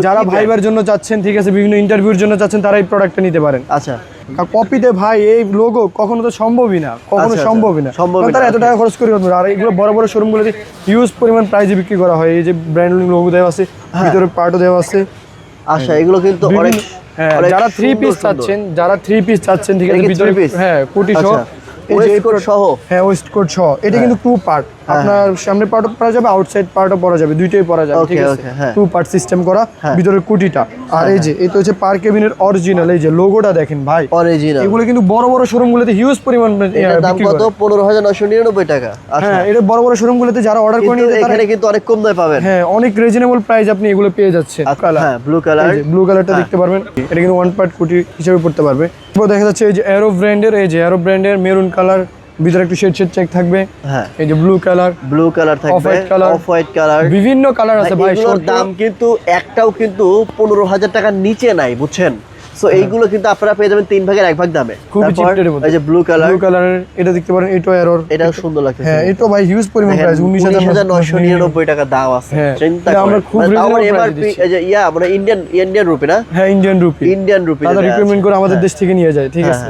যারা ভাইবার জন্য চাচ্ছেন, ঠিক আছে, বিভিন্ন ইন্টারভিউর জন্য চাচ্ছেন, তারা এই প্রোডাক্টটা নিতে পারেন। আচ্ছা, কপিতে ভাই এই লোগো কখনো তো সম্ভবই না, কখনো সম্ভবই না, তারা এত টাকা খরচ করে করবে। আর এগুলো বড় বড় শোরুমগুলোতে হিউজ পরিমাণ প্রাইসে বিক্রি করা হয়। এই যে ব্র্যান্ডিং লোগো দেওয়া আছে, ভিতরে পার্টও দেওয়া আছে। আচ্ছা, এগুলো কিন্তু অনেক, যারা 3 পিস চাচ্ছেন, ঠিক আছে, ভিতরে হ্যাঁ কোটি সহ, ওয়েস্টকোট সহ, হ্যাঁ ওয়েস্টকোট সহ। এটা কিন্তু 2 পার্ট, আপনার সামনে পার্টও পরা যাবে, আউটসাইড পার্টও পরা যাবে, দুইটাই পরা যাবে, ঠিক আছে। 2 পার্ট সিস্টেম করা, ভিতরের কুটিটা। আর এই যে এটা হচ্ছে পার কেবিনের অরিজিনাল, এই যে লোগোটা দেখেন ভাই, অরিজিনাল। এগুলো কিন্তু বড় বড় শোরুমগুলোতে হিউজ পরিমাণ দাম কত? 15,999 টাকা। হ্যাঁ, এটা বড় বড় শোরুমগুলোতে যারা অর্ডার করে নিতে, এখানে কিন্তু অনেক কম দামে পাবেন। হ্যাঁ, অনেক রিজনেবল প্রাইস আপনি এগুলো পেয়ে যাচ্ছেন। হ্যাঁ, ব্লু কালার, ব্লু কালারটা দেখতে পারবেন, এটা কিন্তু 1 পার্ট কুটি হিসেবে পড়তে পারবে। এরপর দেখা যাচ্ছে এই যে অ্যারো ব্র্যান্ডের, এই যে অ্যারো ব্র্যান্ডের মেরুন কালার, ভিতরে একটু শেড চেক থাকবে। হ্যাঁ, এই যে ব্লু কালার থাকবে, অফ হোয়াইট কালার, বিভিন্ন কালার আছে ভাই। এগুলোর দাম কিন্তু একটাও কিন্তু 15,000 টাকার নিচে নাই, বুঝছেন? সো এইগুলো কিন্তু আপনারা পেয়ে যাবেন 3 ভাগের 1 ভাগ দামে। খুবই চিপ রেটের মধ্যে। এই যে ব্লু কালারের এটা দেখতে পারেন, এটো এরর, এটা সুন্দর লাগছে। হ্যাঁ, এটো ভাই হিউজ পরিমাণ প্রাইস, 19,999 টাকা দাম আছে। চিন্তা করেন, আমরা খুব রিজনেবল এমআরপি, এই যে মানে ইন্ডিয়ান রুপি না? হ্যাঁ, ইন্ডিয়ান রুপি। তারা রিকমেন্ড করে আমাদের দেশ থেকে নিয়ে যায়, ঠিক আছে।